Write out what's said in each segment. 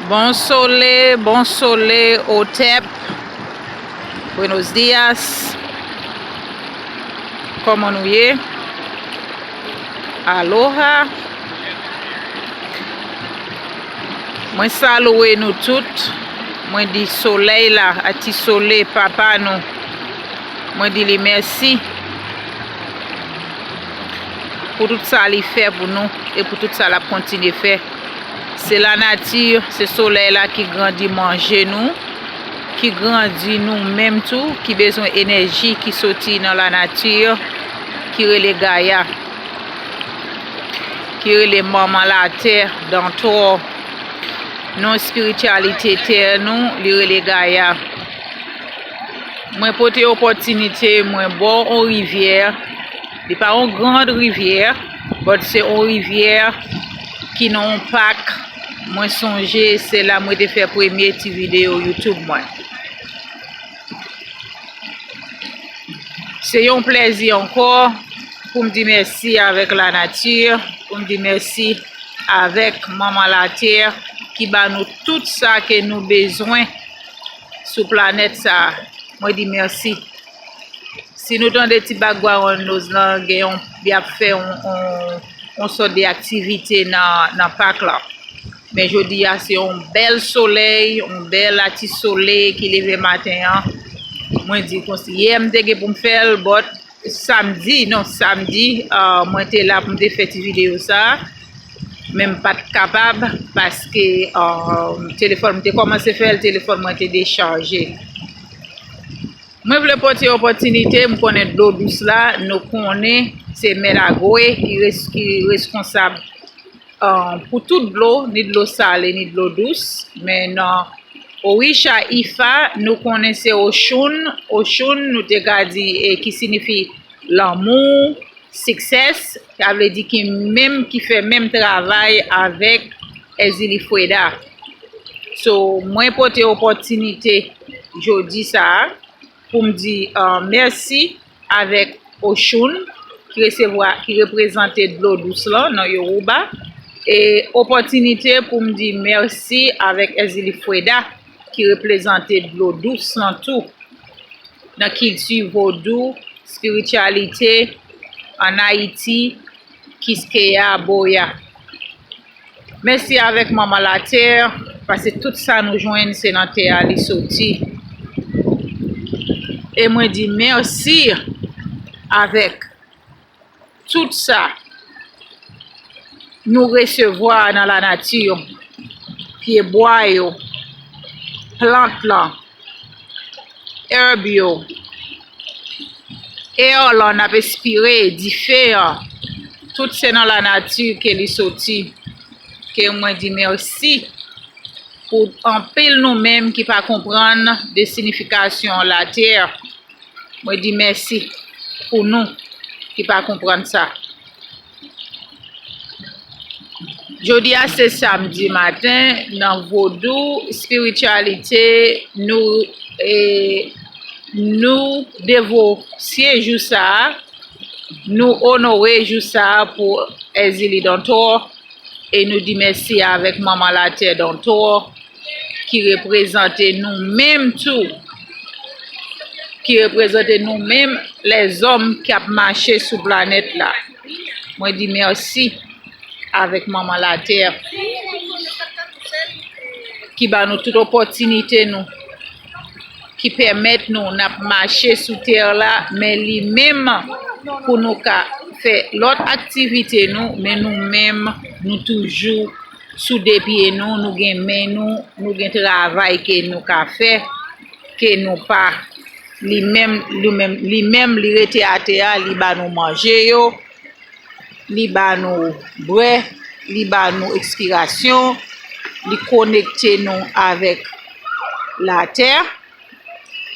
Bon soleil, Otep. Buenos días. Comment nous y est? Aloha. Moi saluer nous toutes. Moi dis soleil là, ati soleil papa nous. Moi dis les merci pour tout ça qu'il fait pour nous et pour tout ça la continue faire. C'est la nature, ce soleil là qui grandit manger nous, qui grandit nous même tout, qui besoin d'énergie qui sortit dans la nature, qui relève GAIA, qui relève maman la terre dans toi, non spiritualité terre nous, li relève GAIA. Moi porter opportunité, moi bon en rivière, c'est pas une grande rivière, mais c'est une rivière qui n'ont pas. Moi songer c'est là moi de faire première petite vidéo YouTube moi. C'est un plaisir encore pour me dire merci avec la nature, pour me dire merci avec maman la terre qui bat nous tout ça que nous besoin sur planète ça. Moi dis merci. Si nous avons des petits bagarres nous avons bien fait on sort des activités dans parc là. Mais je dis c'est un bel soleil, un bel petit soleil qui lève matin. Moi dis comme si hier m'était pour me faire but samedi, moi j'étais là pour me faire cette vidéo ça. Même pas capable parce que téléphone m'était commencé à faire le téléphone moi était déchargé. Moi voulais porter opportunité me connaître de l'eau douce là, nous connaît c'est Melagoé qui est responsable pour toute l'eau, ni de l'eau salée, ni de l'eau douce. Mais non, Orisha Ifa, nous connaissons Oshun. Oshun, nous te dit qui signifie l'amour, success, qui veut dire qui fait même travail avec Ezilifweda. So, moi, pour cette opportunité, je dis ça, pour me dire merci avec Oshun, qui représente de l'eau douce là, dans Yoruba. Et opportunité pour me dire merci avec Ezilifweda qui représentait de l'eau douce dans tout. Dans culture vaudou, spiritualité en Haïti, Kiskeya, Boya. Merci avec maman la terre parce que tout ça nous joigne c'est dans terre li sorti. Et moi dis merci avec tout ça. Nous recevoir dans la nature, pied bois, plantes là, herbes, air là, on a respiré, différent. Tout c'est dans la nature qui est sorti. Que moi dis merci pour en pile nous-mêmes qui pas comprendre des significations de la terre. Moi dis merci pour nous qui pas comprendre ça. Jeudi c'est samedi matin dans vaudou spiritualité nous dévorer jour ça nous honorer jour ça pour Ezili Dantor et nous dit merci avec maman la terre Dantor qui représente nous-mêmes tout qui représente nous-mêmes les hommes qui a marché sur planète là. Moi dis merci avec maman la terre qui ba nous toute opportunité nous qui permettent nous de marcher sur terre là mais lui même pour nous faire l'autre activité nous mais nous même nous toujours sous des pieds nous gain main nous gain travail que nous ka fait que nous pas lui même li rete à terre li ba nous manger yo li ba nous boire, li ba nous expiration, li connecter nous avec la terre,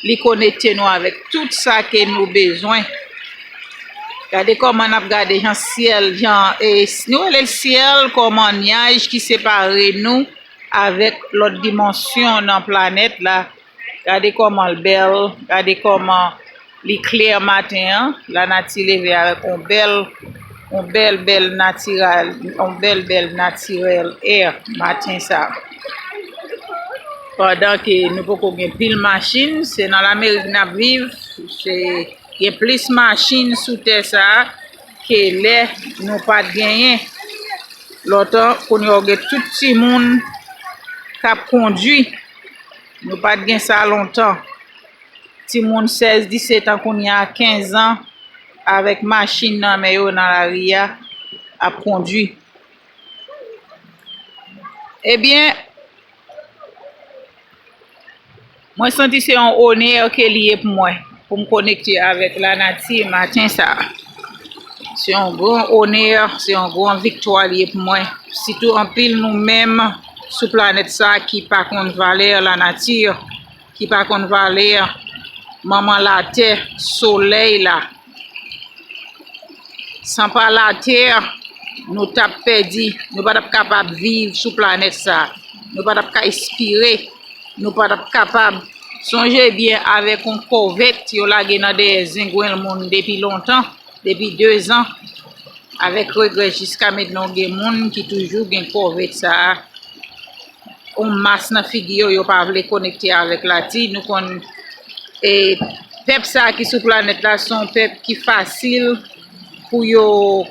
li connecter nous avec tout ça que nous besoin. Regardez comment on a regardé le ciel, nous le ciel comme un nuage qui sépare nous avec l'autre dimension dans la planète là. Regardez comment le belle, regardez comment l'éclair matin, la nature levée avec un bel naturel air matin ça. pendant que nous pouvons gagner pile machine, c'est dans l'Amérique nous vivons, c'est il y a plus de machines sous terre ça que les nous pas gagner. L'autre qu'on y a tout petit monde qui a conduit, nous pas gagner ça longtemps. Petit monde 16 17 ans qu'on y a 15 ans avec machine dans mais dans la ria a conduit. Eh bien, moi senti c'est un honneur qui est lié pour moi pour me connecter avec la nature matin ça. C'est un grand honneur, c'est un grand victoire lié pour moi. Surtout en pile nous-mêmes sur planète ça qui pas contre valeur la nature, qui pas contre valeur maman la terre, soleil là. Sans pas la terre, nous t'a perdu, nous pas capable vivre sur planète ça. Nous pas capable inspirer, nous pas capable songez bien avec un corvette yo la dans des zingouin le monde depuis longtemps, depuis 2 ans avec regret jusqu'à maintenant des monde qui toujours gen corvette ça. On masse dans figure yo pas veut connecter avec la terre, nous kon et peuple ça qui sur planète là sont peuple qui facile pour yo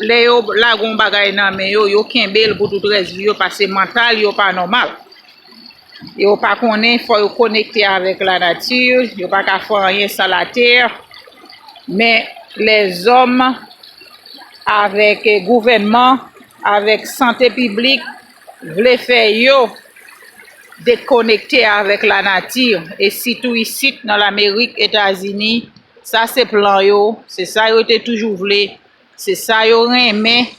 les yo la gon bagay nan men yo kembel pour tout reste yo parce que mental yo pas normal. Yo pas connaît faut yo connecter avec la nature, yo pas ka faire rien sans la terre. Mais les hommes avec gouvernement, avec santé publique veulent faire yo déconnecter avec la nature et surtout ici dans l'Amérique, États-Unis, ça c'est plan yo, c'est ça yo était toujours voulu, c'est ça yo aimé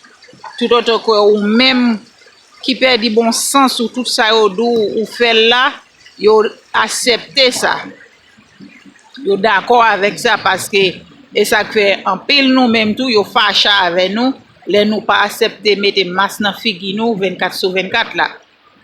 tout autre que ou même qui perd du bon sens ou tout ça yo dou ou fait là, yo accepter ça. Yo d'accord avec ça parce que et ça fait en pile nous même tout yo fâché avec nous, les nous pas accepter mettre masse dans figi nous 24/24 là.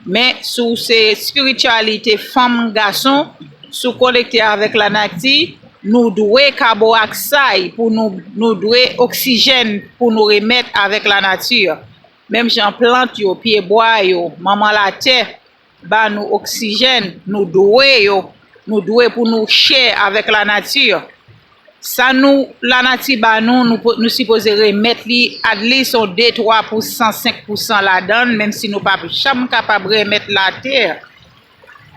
Mais sous ces spiritualité femme garçon sous connecter avec la nature nous doué carboxyde pour nous doué oxygène pour nous remettre avec la nature même j'en plante yo pied bois yo maman la terre ba nous oxygène nous doué pour nous share avec la nature ça nous la nature ba nous supposé remettre li at least on 2-3% 5% la donne même si nous pas jamais capable remettre la terre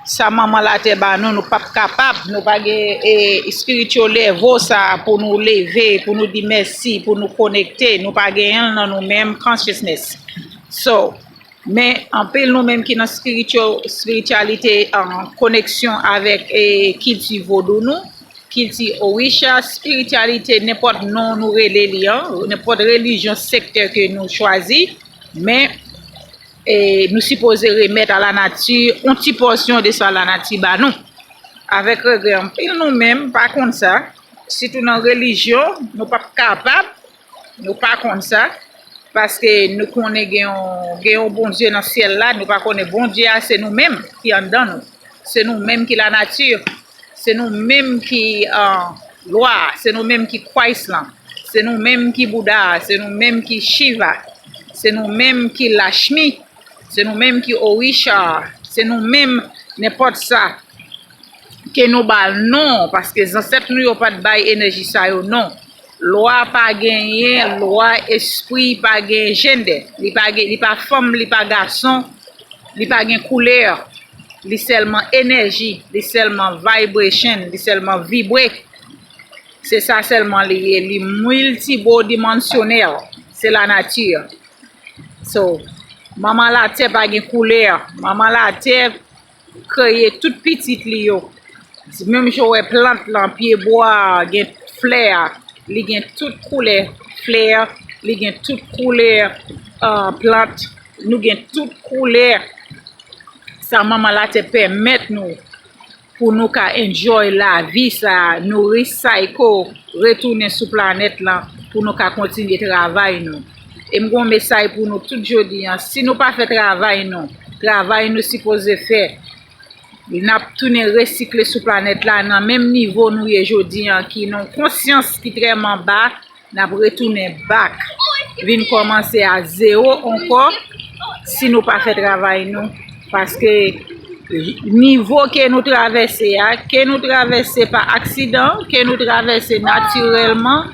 ça maman la terre ba nous pas capable nous pas spirituel level ça pour nous lever pour nous dire merci pour nous connecter nous pas gagner dans nous même consciousness so mais en pile nous même qui dans spiritualité en connexion avec culture vaudou nous culture orisha spiritualité n'importe non nous religion n'importe religion secteur que nous choisi mais et nous supposons remettre à la nature une petite portion de ça à la nature bah non avec regret pile nous même pas comme ça surtout dans religion nous pas capable nous pas comme ça parce que nous connaissons un bon Dieu dans le ciel là nous pas connaissons bon Dieu c'est nous mêmes qui en dedans nous c'est nous mêmes qui la nature c'est nous mêmes qui loi c'est nous mêmes qui croient islam c'est nous mêmes qui Bouddha c'est nous mêmes qui Shiva c'est nous mêmes qui Lakshmi c'est nous mêmes qui Orisha c'est nous mêmes n'importe ça que nous bal non parce que les ancêtres nous pas de bail énergie ça yo non loi pas gagner loi esprit pas gagner gender li pas femme li pas garçon li pas gain couleur li seulement énergie li seulement vibration li seulement vibrer c'est ça seulement li multidimensionnel c'est la nature so maman la terre pas gain couleur maman la terre créer toute petite li yo même j'aurais plante là pied bois gain fleur li gain toute couleur fleur li gain toute couleur plante nous gain toute couleur ça maman la te permettre nous pour nous ka enjoy la vie ça nous recycle retourner sur planète là pour nous ka continuer travail nous et m'gon message pour nous tout jodi si nous pas fait travail nous supposé faire n'a tourner recycler sur planète là dans même niveau nous jodi qui non conscience qui très bas n'a retourner back vinn commencer à zéro encore si nous pas fait travail nous parce que niveau que nous traversons par accident, que nous traversons naturellement.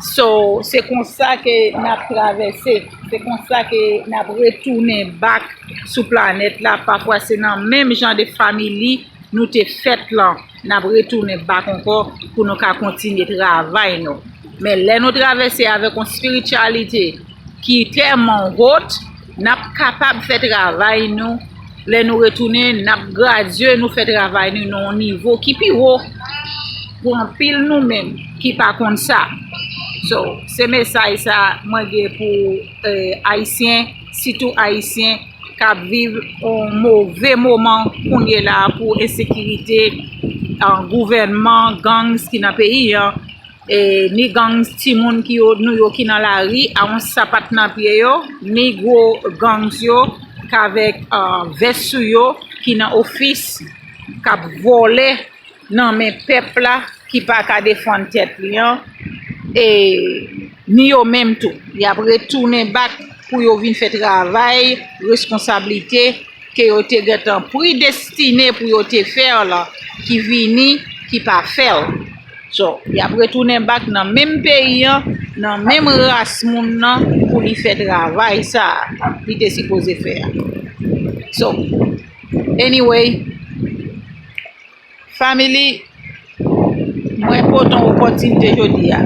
So, c'est comme ça que nous avons traversé. C'est comme ça que nous avons retourné back sur la planète là. Parfois, c'est dans le même genre de famille nous avons fait là. Nous avons retourné back encore pour nous continuer de travailler. Mais là, nous traversons avec une spiritualité qui est tellement haute, nous sommes capables de faire travail. Là, nous retournons, nous avons gradué, nous faisons travail à un niveau qui est plus haut pour un pile nous-mêmes qui pas comme ça. So, ce message ça moi pour haïtiens, surtout haïtiens qui vivent un mauvais moment qu'on est là pour insécurité, en gouvernement, gangs qui dans pays et ni gangs timoun qui qui dans la rue a un sapat dans pied yo, ni gros gangs yo avec veste yo qui dans office qui volé nan men peuple là qui pas ka défendre tête li et ni yo même tout y a retourner back pour yo vinn faire travail responsabilité que yo te gatan prédestiné pour yo te faire là qui vini qui pas faire. So y a retourner back dans même pays dans même race moun nan pour lui faire travail ça il était supposé faire. So anyway, family, moi important opportunité jodi a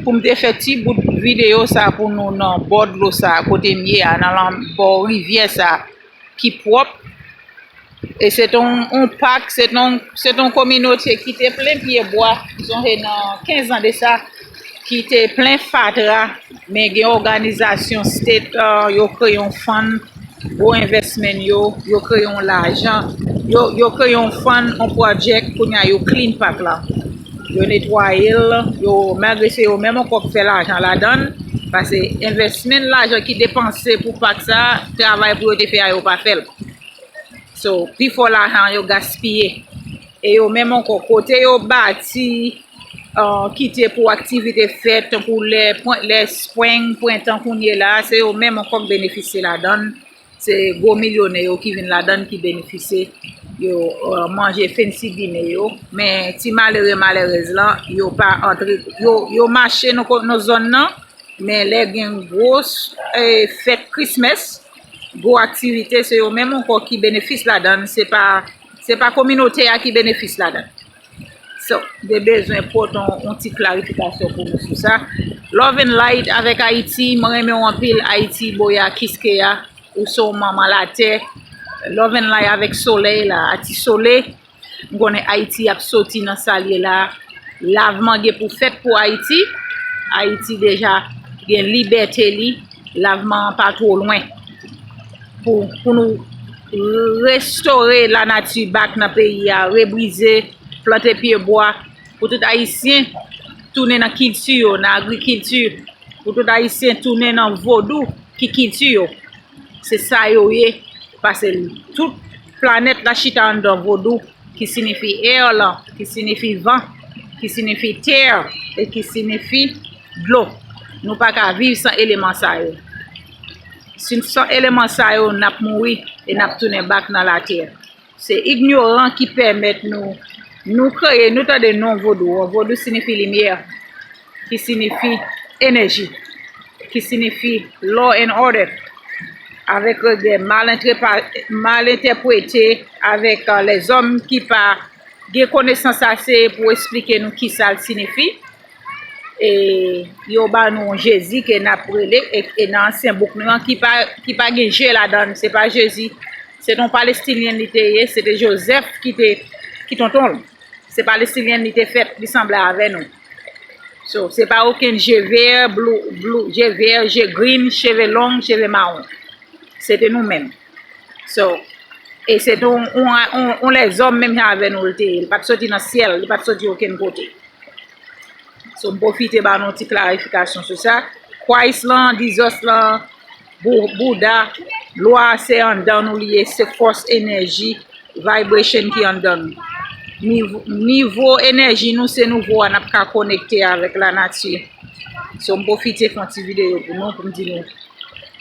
pour me faire petit bout de vidéo ça pour nous dans bord de l'eau ça côté mié dans la bord rivière ça qui propre et c'est un parc, c'est une communauté qui était plein pied bois, ils ont dans 15 ans de ça qui était plein fatra mais une organisation state yo créé un fund pour investment yo créé l'argent yo créé un fund un project pour yo clean park là. Yo nettoyer yo malgré c'est yo même encore fait l'argent la donne parce que investment l'argent qui dépensé pour pas que ça travail pour te faire yo pas fait. So before l'argent yo gaspillé et yo même encore côté yo bâti quitter pour activité faite pour les points printemps qu'on est là c'est yo même encore bénéficier la donne c'est gros millionnaires qui viennent la donne qui bénéficient yo manger fancy dîner yo mais si malheureuse là yo pas entrer yo marcher nos zone nan mais les gen grosse fête Christmas gros activité c'est eux même encore qui bénéficient la donne c'est pas communauté qui bénéficie la donne. So des besoins importants une petite clarification pour nous sur ça. Love and light avec Haïti, moi aime en pile Haïti boya kiskeya ou son maman la terre. Love and light avec soleil là, ati soleil. On connaît Haïti a sorti dans salier là. Lavement pour fête pour Haïti. Haïti déjà gen liberté li, lavement pas trop loin. Pour nous restaurer la nature back dans pays a rebriser planter pied bois pour tout haïtien tourner dans culture dans agriculture pour tout haïtien tourner dans vaudou qui culture c'est ça yo parce que toute planète la chita dans vaudou qui signifie air là qui signifie vent qui signifie terre et qui signifie l'eau nous pas qu'à vivre sans élément ça yo. Sans élément ça yo n'a mouri et n'a tourner back dans la terre. C'est ignorant qui permet nous créer nous tas de nom vaudou. Vaudou signifie lumière, qui signifie énergie, qui signifie law and order, avec des mal interprétés, avec les hommes qui pas de connaissance assez pour expliquer nous qui ça signifie. Et yo ba nous Jésus qui n'a prélé et dans ancien book qui pas Jésus la donne c'est pas Jésus c'est ton palestinien était c'était Joseph qui tonton c'est palestinien était fait il semblait avec nous so c'est pas aucun G vert blue G vert G green cheveux longs cheveux marron c'était nous mêmes so et c'est on les hommes même avec nous il pas sorti dans ciel il pas sorti aucun côté. So profiter ba non petite clarification sur ça. Christ là, Jesus là, Bouddha, loi c'est en dans nous lié, c'est force énergie, vibration qui en donne. Niveau énergie nous c'est nouveau on a pas connecter avec la nature. So profiter font petite vidéo pour nous pour dire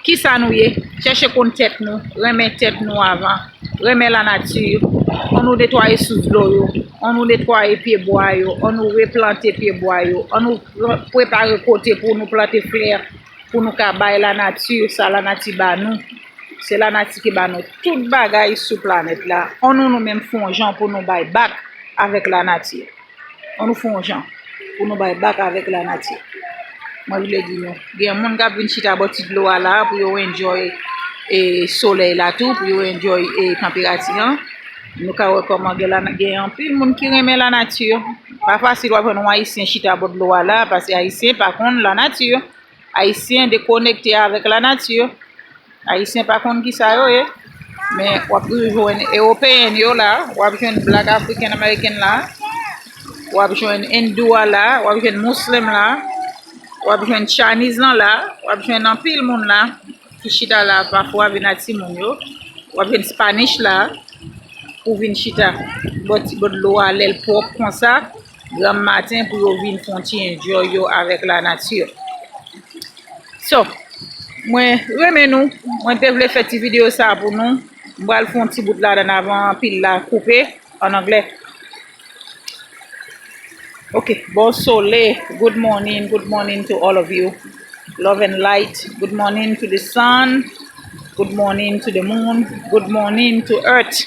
Qui ça nous est? Chercher qu'on tête nous, remettre tête nous avant, remettre la nature. On nous nettoie sous l'eau, on nous nettoie pieds bois, on nous replanter pieds bois, on nous prépare côté pour nous planter fleurs, pour nous cabaye la nature, ça la nature ba nous. C'est la nature qui ba nous toute bagaille sur planète là. On nous même font gens pour nous bailler back avec la nature. On nous font gens pour nous bailler back avec la nature. Moi je le dis non. Il y a monde qui vient chita boti de l'eau là pour enjoy et soleil là tout pour enjoy et température. Nous ka recommander la gain en pile monde qui aime la nature. Pas facile voir nous haïtien chita boti de l'eau là parce que haïtien par contre la nature. Haïtien déconnecté avec la nature. Haïtien par contre qui ça yo mais on peut joindre européen yo là, on peut joindre black africain américain là. On peut joindre hindou là, on peut joindre musulman là. On a besoin de Chinese là, on a besoin d'un pile monde là, qui chita là parfois venir ti moun yo, on a besoin de Spanish là, pour venir chita, boti de l'eau à l'aile propre comme ça, grand matin pour venir fontier enjoy yo avec la nature. So, moi remets nous, moi te vle faire cette vidéo ça pour nous, moi le font petit bout là d'en avant pile là coupé en anglais. Okay, bon soleil, good morning to all of you. Love and light, good morning to the sun, good morning to the moon, good morning to earth.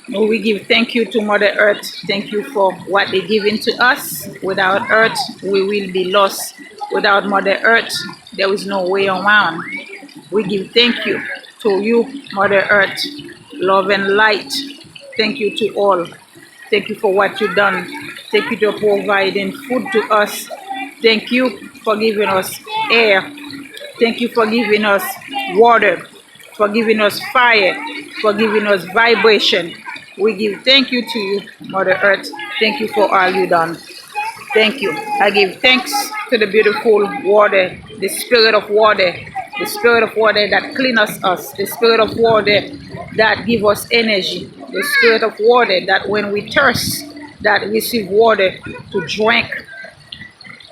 We give thank you to Mother Earth. Thank you for what they given to us. Without earth, we will be lost. Without Mother Earth, there is no way around. We give thank you to you, Mother Earth. Love and light. Thank you to all. Thank you for what you've done. Thank you for providing food to us. Thank you for giving us air. Thank you for giving us water, for giving us fire, for giving us vibration. We give thank you to you, Mother Earth. Thank you for all you've done. Thank you. I give thanks to the beautiful water, the spirit of water, the spirit of water that cleans us, the spirit of water that gives us energy, the spirit of water that when we thirst, that receive water to drink,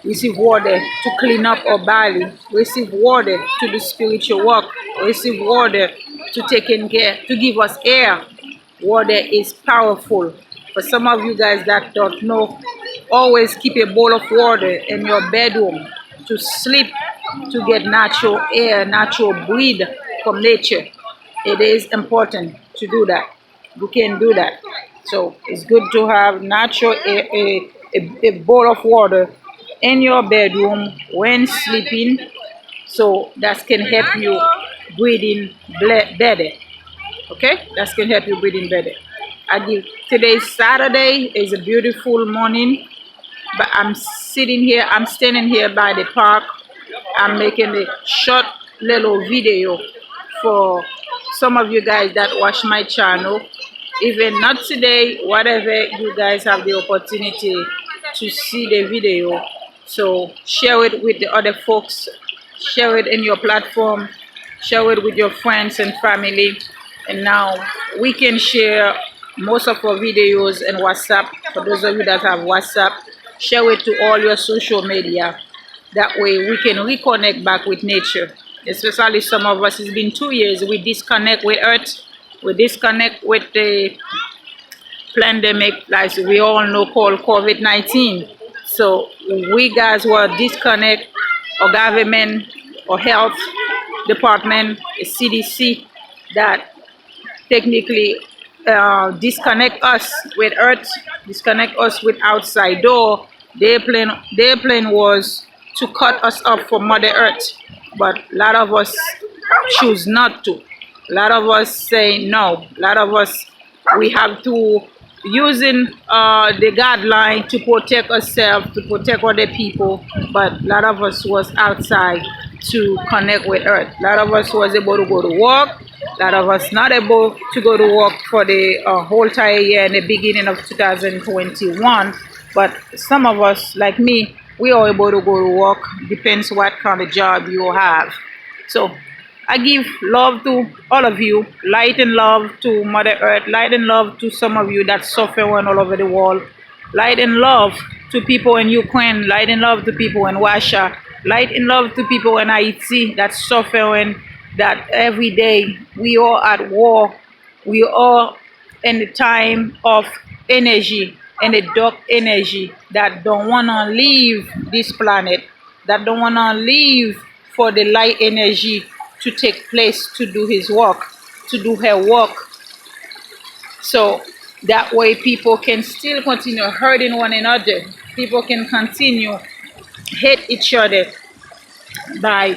receive water to clean up our body, receive water to do spiritual work, receive water to take in care, to give us air. Water is powerful. For some of you guys that don't know, always keep a bowl of water in your bedroom to sleep, to get natural air, natural breathe from nature. It is important to do that. You can do that. So it's good to have natural a bowl of water in your bedroom when sleeping, so that can help you breathing better. Okay, that can help you breathing better. Today's Saturday is a beautiful morning, but I'm standing here by the park. I'm making a short little video for some of you guys that watch my channel. Even not today, whatever you guys have the opportunity to see the video, so share it with the other folks, share it in your platform, share it with your friends and family. And now we can share most of our videos in WhatsApp. For those of you that have WhatsApp, share it to all your social media. That way we can reconnect back with nature. Especially some of us, it's been 2 years, we disconnect with earth. We disconnect with the pandemic, like we all know, called COVID-19. So we guys were disconnect, our government, our health department, the CDC, that technically disconnect us with earth, disconnect us with outside door. Their plan was to cut us off from Mother Earth, but a lot of us choose not to. A lot of us say no. A lot of us, we have to using the guideline to protect ourselves, to protect other people, but a lot of us was outside to connect with earth. A lot of us was able to go to work. A lot of us not able to go to work for the whole entire year in the beginning of 2021, but some of us, like me, we are able to go to work. Depends what kind of job you have. So I give love to all of you, light and love to Mother Earth, light and love to some of you that suffer all over the world, light and love to people in Ukraine, light and love to people in Russia, Light and love to people in Haiti that suffering, that every day we are at war. We are in the time of energy and the dark energy that don't want to leave this planet, that don't want to leave for the light energy to take place to do his work, to do her work. So that way people can still continue hurting one another. People can continue hate each other by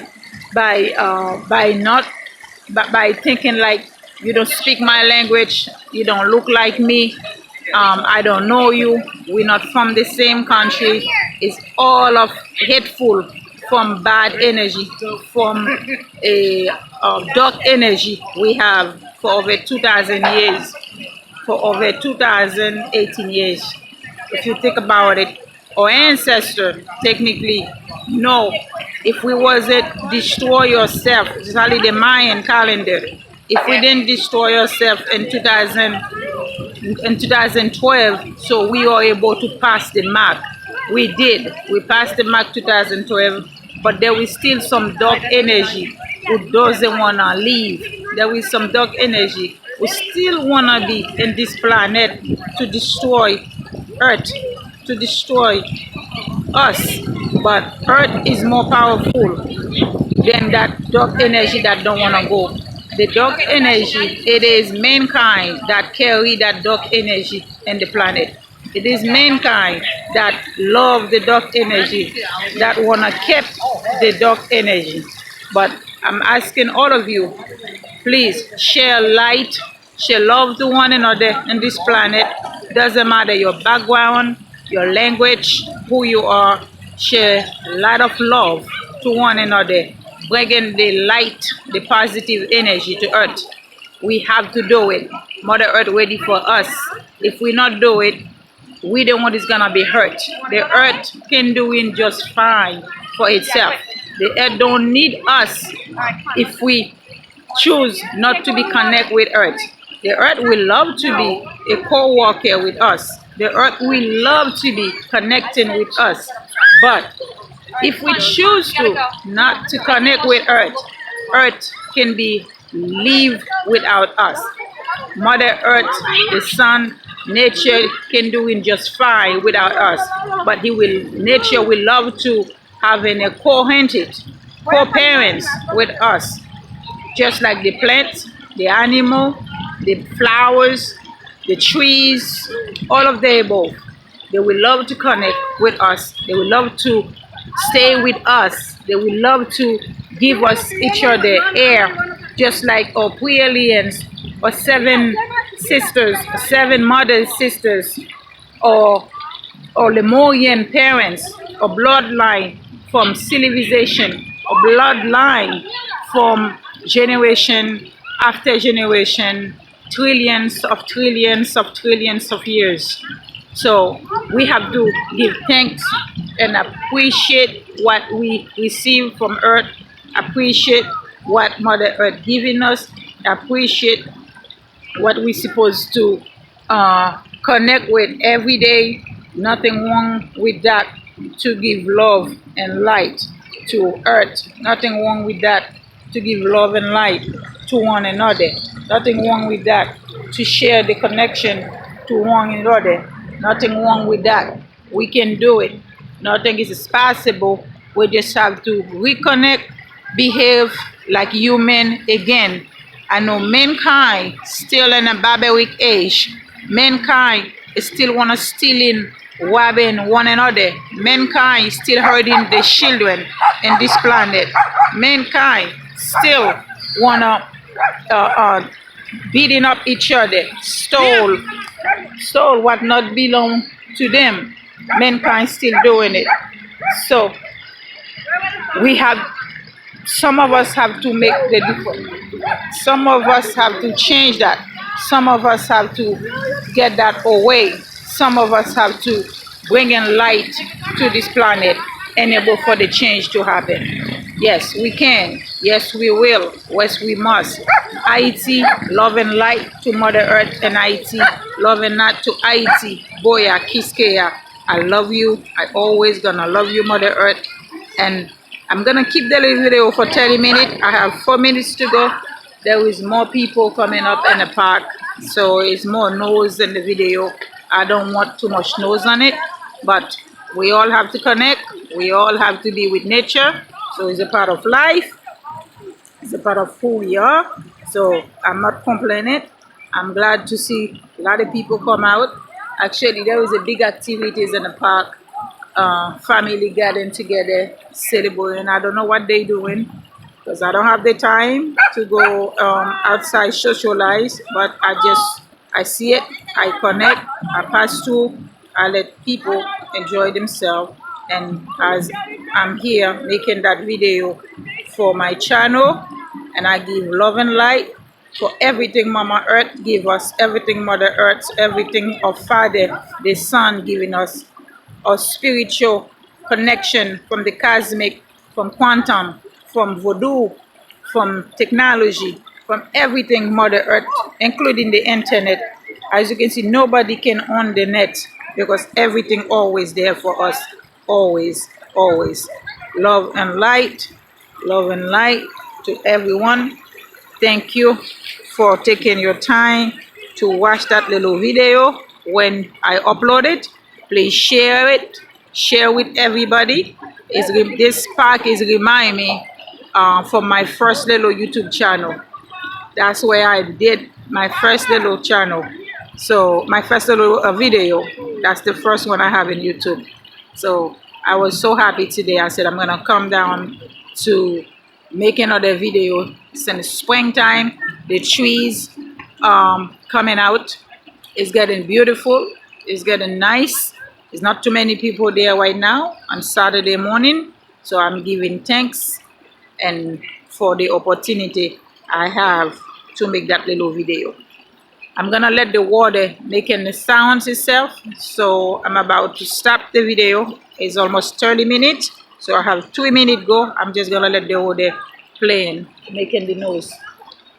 by not by thinking like, you don't speak my language, you don't look like me, I don't know you, we're not from the same country. It's all of hateful, from bad energy, from a dark energy we have for over 2,000 years, for over 2018 years. If you think about it, our ancestor technically no. If we wasn't destroy yourself, especially the Mayan calendar, if we didn't destroy yourself in 2012, so we are able to pass the mark. We did. We passed the mark 2012, but there is still some dark energy who doesn't wanna leave. There is some dark energy who still wanna be in this planet to destroy Earth, to destroy us. But Earth is more powerful than that dark energy that don't wanna go. The dark energy, it is mankind that carry that dark energy in the planet. It is mankind that love the dark energy, that wanna keep the dark energy. But I'm asking all of you, please share light, share love to one another in this planet. Doesn't matter your background, your language, who you are, share a lot of love to one another, bringing the light, the positive energy to Earth. We have to do it. Mother Earth ready for us. If we not do it, we the one is gonna be hurt. The Earth can do it just fine for itself. The Earth don't need us if we choose not to be connected with Earth. The Earth will love to be a co-worker with us. The Earth will love to be connecting with us. But if we choose to not to connect with Earth, Earth can be live without us. Mother Earth, the sun, nature can do it just fine without us. But nature will love to having a co-parented, co-parents with us, just like the plants, the animal, the flowers, the trees, all of the above. They will love to connect with us. They will love to stay with us. They will love to give us each other air, just like our pre-aliens, or seven sisters, seven mothers, sisters, or Lemurian parents, or bloodline from civilization, or bloodline from generation after generation, trillions of trillions of trillions of years. So we have to give thanks and appreciate what we receive from Earth, appreciate what Mother Earth giving us, appreciate what we're supposed to connect with every day. Nothing wrong with that, to give love and light to Earth. Nothing wrong with that, to give love and light to one another. Nothing wrong with that, to share the connection to one another. Nothing wrong with that. We can do it. Nothing is possible. We just have to reconnect, behave like human again. I know mankind still in a barbaric age. Mankind is still wanna steal in, robbing one another. Mankind is still hurting the children in this planet. Mankind still wanna beating up each other, stole what not belong to them. Mankind still doing it. So we have, some of us have to make the difference. Some of us have to change that. Some of us have to get that away. Some of us have to bring in light to this planet, enable for the change to happen. Yes, we can. Yes, we will. Yes, we must. Haiti, love and light to Mother Earth, and Haiti, love and light to Haiti. Boya, Kiskea, I love you. I always gonna love you, Mother Earth. And I'm gonna keep the video for 30 minutes. I have 4 minutes to go. There is more people coming up in the park, so it's more noise in the video. I don't want too much noise on it, but we all have to connect. We all have to be with nature. So it's a part of life. It's a part of who we are. So I'm not complaining. I'm glad to see a lot of people come out. Actually, there was a big activities in the park. Family getting together, celebrating. I don't know what they're doing because I don't have the time to go outside socialize. But I see it, I connect, I pass through, I let people enjoy themselves. And as I'm here making that video for my channel, and I give love and light for everything Mama Earth give us, everything Mother Earth, everything of Father, the Son giving us, our spiritual connection from the cosmic, from quantum, from voodoo, from technology, from everything Mother Earth, including the internet. As you can see, nobody can own the net because everything always there for us. Always, always. Love and light to everyone. Thank you for taking your time to watch that little video. When I upload it, please share it, share with everybody. This park is reminding me from my first little YouTube channel. That's where I did my first little channel. So my first little video, that's the first one I have in YouTube. So I was so happy today. I said I'm gonna come down to make another video. It's in the springtime. The trees coming out. It's getting beautiful. It's getting nice. There's not too many people there right now on Saturday morning. So I'm giving thanks and for the opportunity I have to make that little video. I'm gonna let the water making the sounds itself. So I'm about to stop the video. It's almost 30 minutes. So I have 2 minutes go. I'm just gonna let the water playing, making the noise.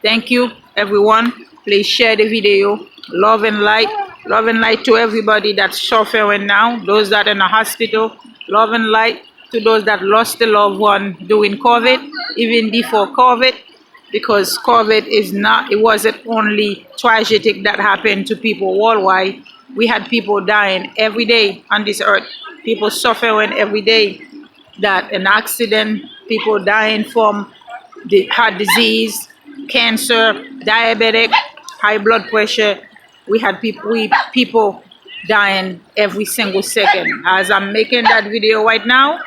Thank you, everyone. Please share the video. Love and light to everybody that's suffering now. Those that are in the hospital. Love and light to those that lost a loved one during COVID, even before COVID. Because COVID is not, it wasn't only tragic that happened to people worldwide. We had people dying every day on this earth. People suffering every day. That an accident, people dying from the heart disease, cancer, diabetic, high blood pressure. We had people dying every single second. As I'm making that video right now,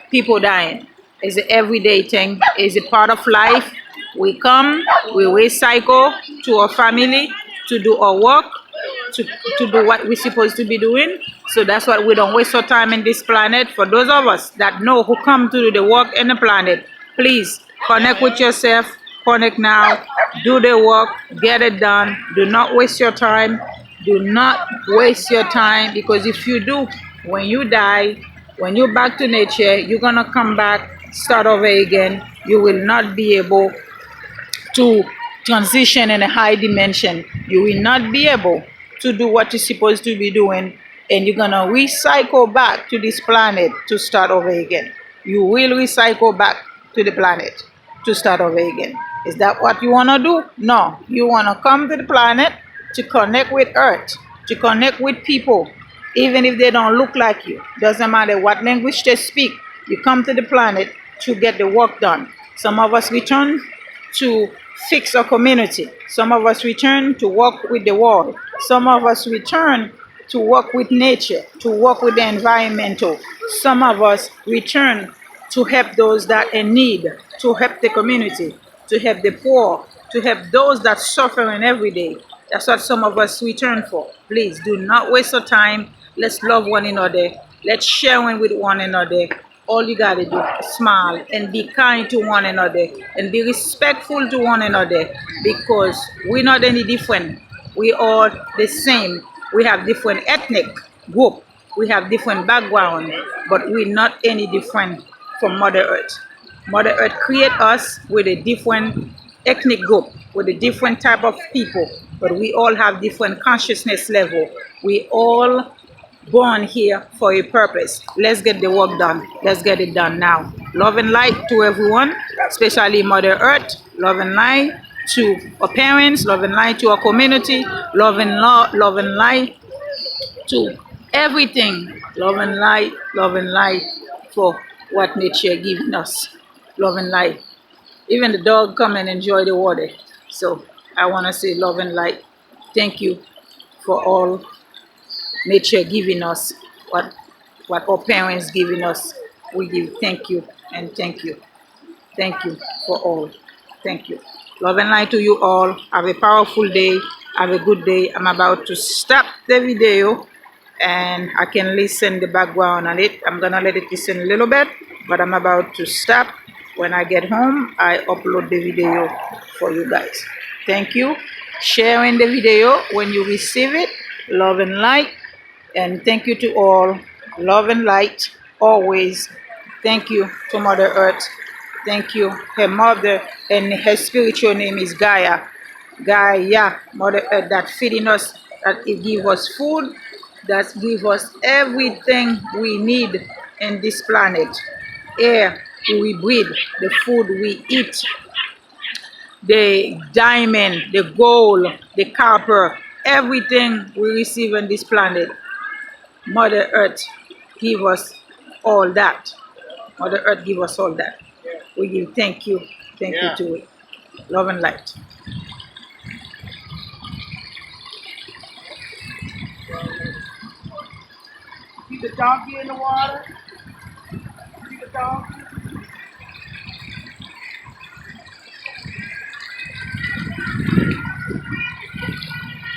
people dying. It's an everyday thing. It's a part of life. We come, we recycle to our family to do our work, to do what we're supposed to be doing. So that's why we don't waste our time in this planet. For those of us that know who come to do the work in the planet, please connect with yourself, connect now, do the work, get it done. Do not waste your time. Do not waste your time, because if you do, when you die, when you're back to nature, you're gonna come back, start over again. You will not be able to transition in a high dimension. You will not be able to do what you're supposed to be doing, and you're gonna recycle back to this planet to start over again. You will recycle back to the planet to start over again. Is that what you wanna do? No, you wanna come to the planet to connect with Earth, to connect with people, even if they don't look like you. Doesn't matter what language they speak. You come to the planet to get the work done. Some of us return to fix our community. Some of us return to work with the world. Some of us return to work with nature, to work with the environmental. Some of us return to help those that are in need, to help the community, to help the poor, to help those that suffering every day. That's what some of us return for. Please do not waste your time. Let's love one another. Let's share with one another. All you gotta do is smile and be kind to one another and be respectful to one another, because we're not any different. We all the same. We have different ethnic group. We have different background, but we're not any different from Mother Earth. Mother Earth create us with a different ethnic group, with a different type of people, but we all have different consciousness level. We all born here for a purpose. Let's get the work done. Let's get it done now. Love and light to everyone, especially Mother Earth. Love and light to our parents. Love and light to our community. Love and light to everything. Love and light for what nature giving us. Love and light. Even the dog come and enjoy the water. So I want to say love and light. Thank you for all nature giving us what our parents giving us. We give thank you and thank you. Thank you for all. Thank you. Love and light to you all. Have a powerful day. Have a good day. I'm about to stop the video and I can listen the background on it. I'm gonna let it listen a little bit, but I'm about to stop. When I get home, I upload the video for you guys. Thank you. Sharing the video when you receive it. Love and light. And thank you to all. Love and light always. Thank you to Mother Earth. Thank you. Her mother and her spiritual name is Gaia. Gaia, Mother Earth, that feeding us, that it give us food, that give us everything we need in this planet. Air we breathe, the food we eat, the diamond, the gold, the copper, everything we receive on this planet. Mother Earth give us all that. Mother Earth give us all that. We give thank you to it. Love and light. See the donkey in the water? See the donkey?